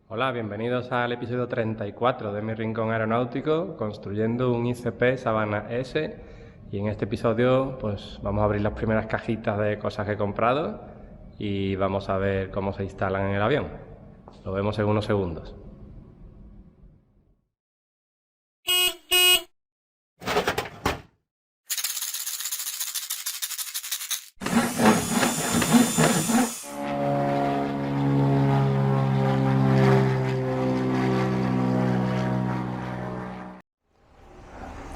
Hola, bienvenidos al episodio 34 de Mi Rincón Aeronáutico, construyendo un ICP Sabana S. Y en este episodio pues vamos a abrir las primeras cajitas de cosas que he comprado y vamos a ver cómo se instalan en el avión. Lo vemos en unos segundos.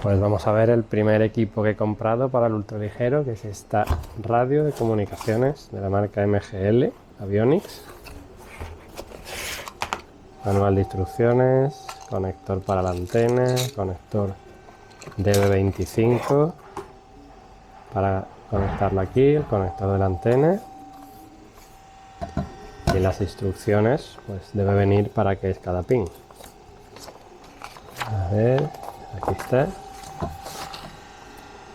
Pues vamos a ver el primer equipo que he comprado para el ultraligero, que es esta radio de comunicaciones de la marca MGL Avionics. Manual de instrucciones, conector para la antena, conector DB25 para conectarlo aquí, el conector de la antena. Y las instrucciones pues debe venir para qué es cada pin. A ver, aquí está.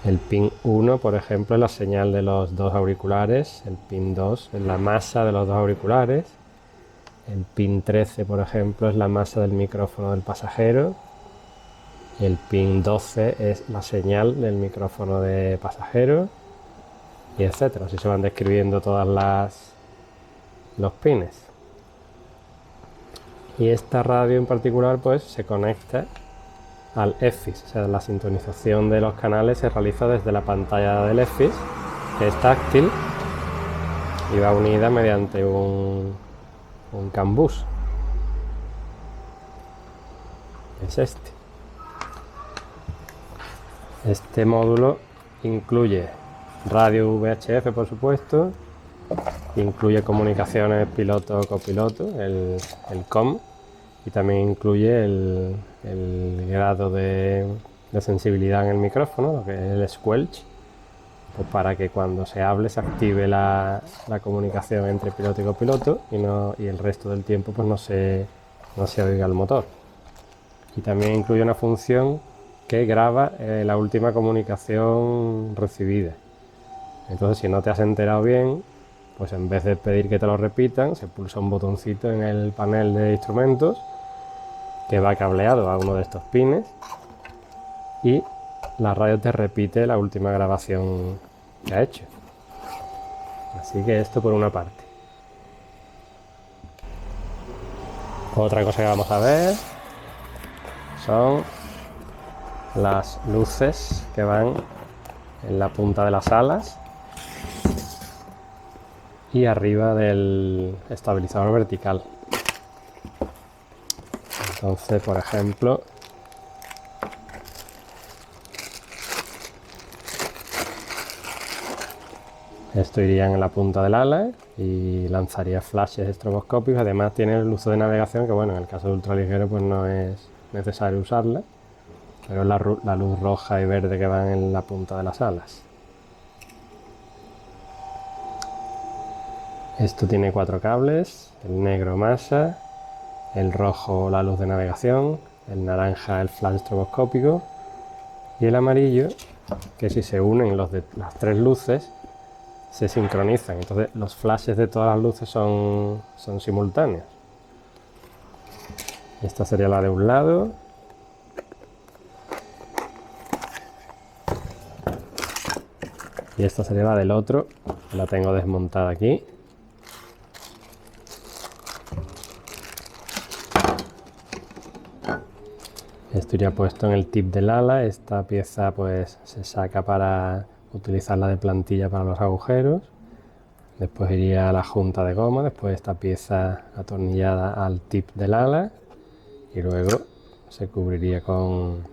El pin 1, por ejemplo, es la señal de los dos auriculares. El pin 2 es la masa de los dos auriculares. El pin 13, por ejemplo, es la masa del micrófono del pasajero. Y el pin 12 es la señal del micrófono de pasajero. Y etcétera. Así se van describiendo todas los pines. Y esta radio en particular pues se conecta al EFIS, o sea, la sintonización de los canales se realiza desde la pantalla del EFIS, que es táctil y va unida mediante un CAN bus. Es este. Este módulo incluye radio VHF, por supuesto, incluye comunicaciones piloto-copiloto, el COM, y también incluye el grado de sensibilidad en el micrófono, lo que es el squelch, pues para que cuando se hable se active la comunicación entre piloto y copiloto y el resto del tiempo pues no se oiga el motor. Y también incluye una función que graba la última comunicación recibida. Entonces, si no te has enterado bien, pues en vez de pedir que te lo repitan, se pulsa un botoncito en el panel de instrumentos que va cableado a uno de estos pines y la radio te repite la última grabación que ha hecho. Así que esto por una parte. Otra cosa que vamos a ver son las luces que van en la punta de las alas y arriba del estabilizador vertical. Entonces, por ejemplo, esto iría en la punta del ala y lanzaría flashes estroboscópicos. Además tiene el uso de navegación, que bueno, en el caso de ultraligero pues no es necesario usarla, pero es la luz roja y verde que van en la punta de las alas. Esto tiene 4 cables, el negro masa, el rojo la luz de navegación, el naranja el flash estroboscópico y el amarillo, que si se unen las 3 luces se sincronizan, entonces los flashes de todas las luces son simultáneos. Esta sería la de un lado. Y esta sería la del otro, la tengo desmontada aquí. Esto iría puesto en el tip del ala. Esta pieza pues se saca para utilizarla de plantilla para los agujeros. Después iría la junta de goma, después esta pieza atornillada al tip del ala y luego se cubriría con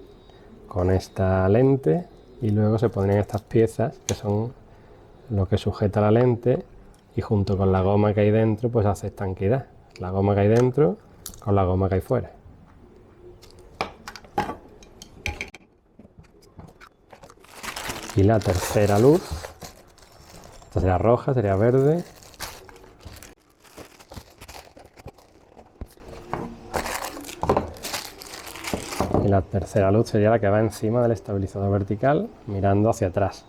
esta lente y luego se pondrían estas piezas que son lo que sujeta la lente y junto con la goma que hay dentro pues hace estanquidad. La goma que hay dentro con la goma que hay fuera. Y la tercera luz, esta sería roja, sería verde. Y la tercera luz sería la que va encima del estabilizador vertical, mirando hacia atrás.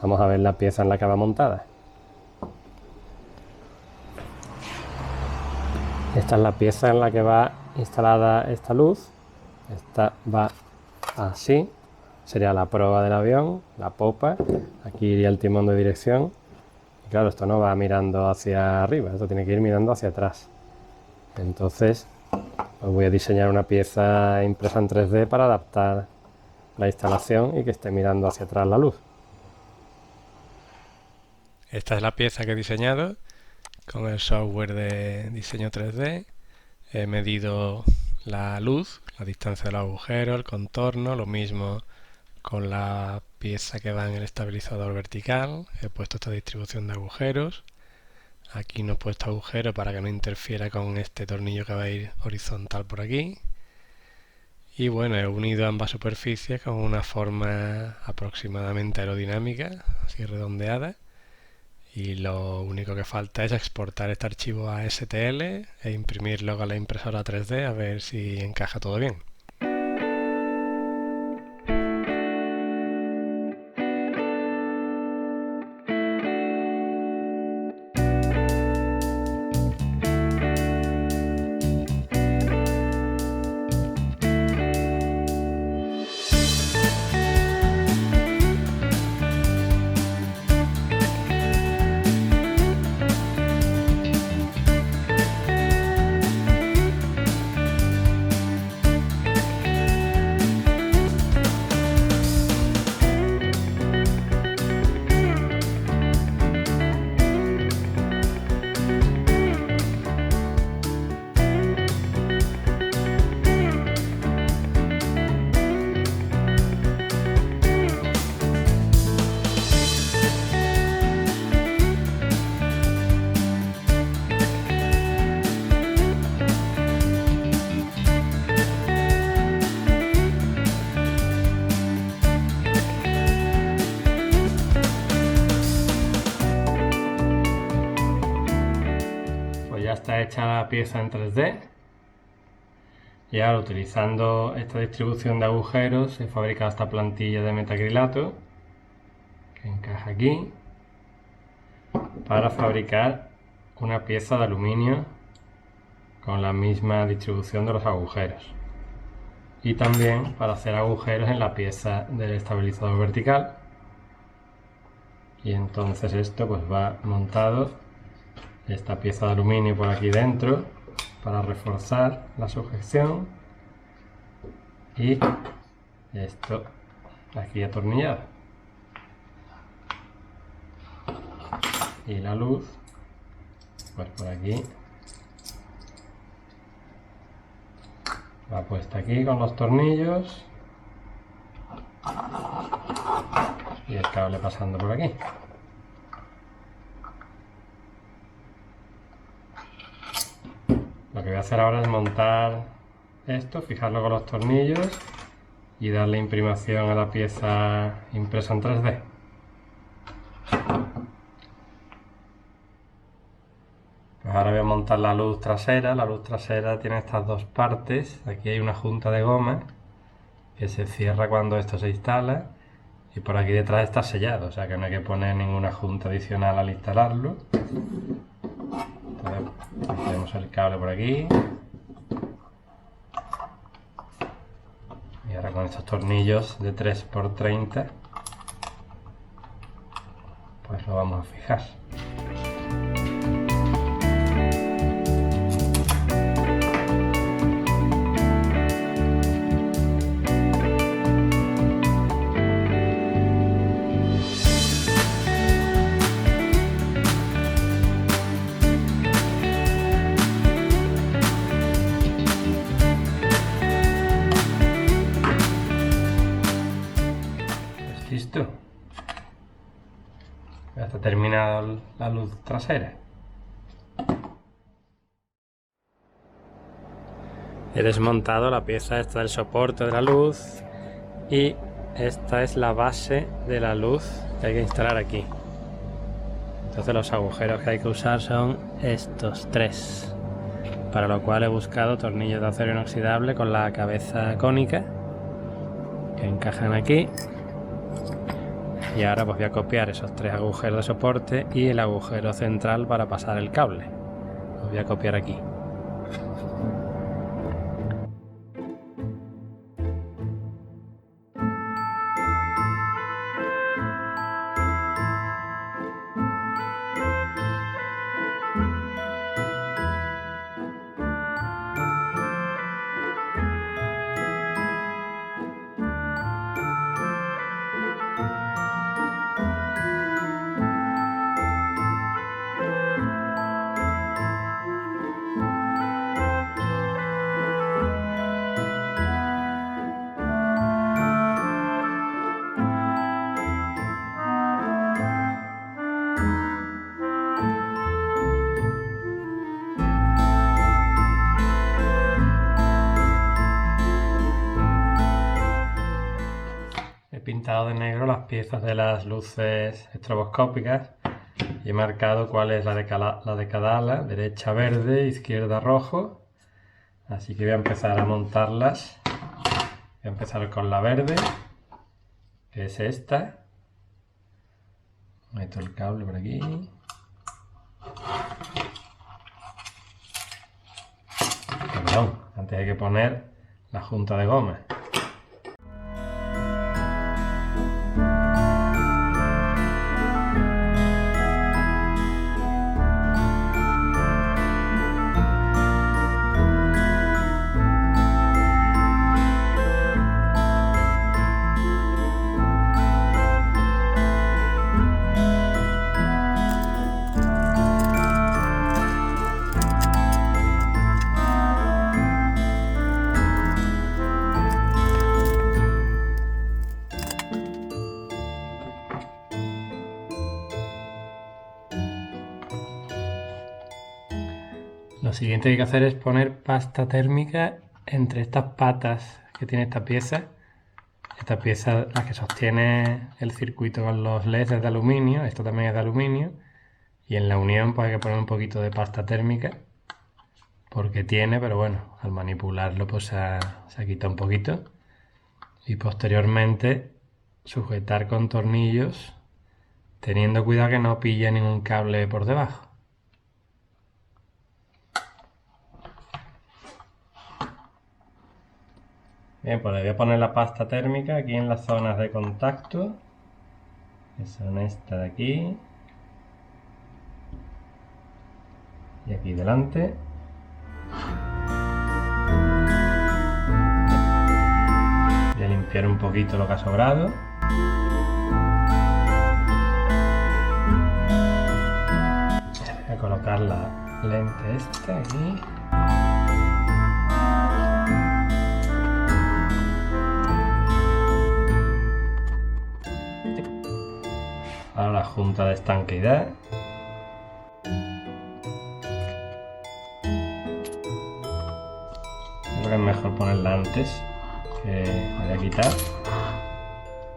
Vamos a ver la pieza en la que va montada. Esta es la pieza en la que va instalada esta luz. Esta va así, sería la proa del avión, la popa. Aquí iría el timón de dirección. Y claro, esto no va mirando hacia arriba, esto tiene que ir mirando hacia atrás. Entonces, os voy a diseñar una pieza impresa en 3D para adaptar la instalación y que esté mirando hacia atrás la luz. Esta es la pieza que he diseñado con el software de diseño 3D. He medido la luz, la distancia del agujero, el contorno, lo mismo con la pieza que va en el estabilizador vertical. He puesto esta distribución de agujeros. Aquí no he puesto agujero para que no interfiera con este tornillo que va a ir horizontal por aquí. Y bueno, he unido ambas superficies con una forma aproximadamente aerodinámica, así redondeada. Y lo único que falta es exportar este archivo a STL e imprimirlo con la impresora 3D a ver si encaja todo bien. Ya está hecha la pieza en 3D y ahora, utilizando esta distribución de agujeros, he fabricado esta plantilla de metacrilato que encaja aquí para fabricar una pieza de aluminio con la misma distribución de los agujeros, y también para hacer agujeros en la pieza del estabilizador vertical. Y entonces esto pues va montado, esta pieza de aluminio por aquí dentro para reforzar la sujeción, y esto aquí atornillado, y la luz pues por aquí va puesta aquí con los tornillos y el cable pasando por aquí. Lo que voy a hacer ahora es montar esto, fijarlo con los tornillos y darle imprimación a la pieza impresa en 3D. Pues ahora voy a montar la luz trasera. La luz trasera tiene estas dos partes. Aquí hay una junta de goma que se cierra cuando esto se instala, y por aquí detrás está sellado, o sea que no hay que poner ninguna junta adicional al instalarlo. Entonces, tenemos el cable por aquí, y ahora con estos tornillos de 3×30 pues lo vamos a fijar. Listo. Ya está terminada la luz trasera. He desmontado la pieza esta del soporte de la luz, y esta es la base de la luz que hay que instalar aquí. Entonces los agujeros que hay que usar son estos tres, para lo cual he buscado tornillos de acero inoxidable con la cabeza cónica que encajan aquí. Y ahora pues voy a copiar esos tres agujeros de soporte y el agujero central para pasar el cable. Los voy a copiar aquí. He pintado de negro las piezas de las luces estroboscópicas y he marcado cuál es la de cada ala, derecha verde, izquierda rojo. Así que voy a empezar a montarlas. Voy a empezar con la verde, que es esta. Meto el cable por aquí. Perdón, antes hay que poner la junta de goma. Lo siguiente que hay que hacer es poner pasta térmica entre estas patas que tiene esta pieza. Esta pieza, la que sostiene el circuito con los LEDs, es de aluminio, esto también es de aluminio. Y en la unión pues hay que poner un poquito de pasta térmica, porque tiene, pero bueno, al manipularlo pues se quita un poquito. Y posteriormente sujetar con tornillos, teniendo cuidado que no pille ningún cable por debajo. Bien, pues le voy a poner la pasta térmica aquí en las zonas de contacto, que son esta de aquí y aquí delante. Voy a limpiar un poquito lo que ha sobrado. Voy a colocar la lente esta aquí. Ahora la junta de estanqueidad. Creo que es mejor ponerla antes, que la voy a quitar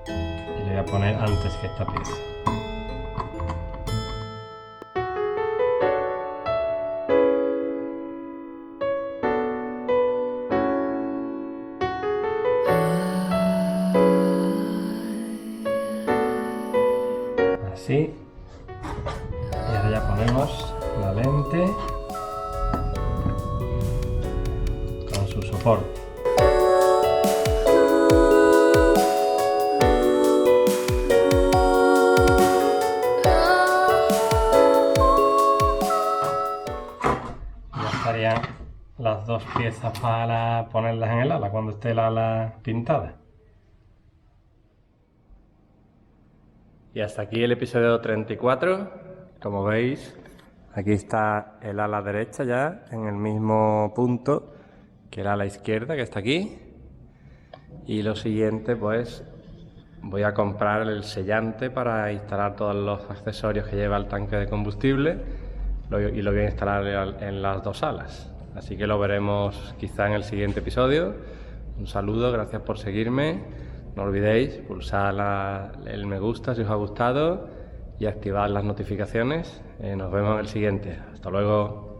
y le voy a poner antes que esta pieza. Así. Y ahora ya ponemos la lente con su soporte. Ya estarían las dos piezas para ponerlas en el ala cuando esté el ala pintada. Y hasta aquí el episodio 34. Como veis, aquí está el ala derecha ya en el mismo punto que el ala izquierda, que está aquí. Y lo siguiente, pues voy a comprar el sellante para instalar todos los accesorios que lleva el tanque de combustible y lo voy a instalar en las dos alas. Así que lo veremos quizá en el siguiente episodio. Un saludo, gracias por seguirme. No olvidéis pulsar el me gusta si os ha gustado y activar las notificaciones. Nos vemos en el siguiente. Hasta luego.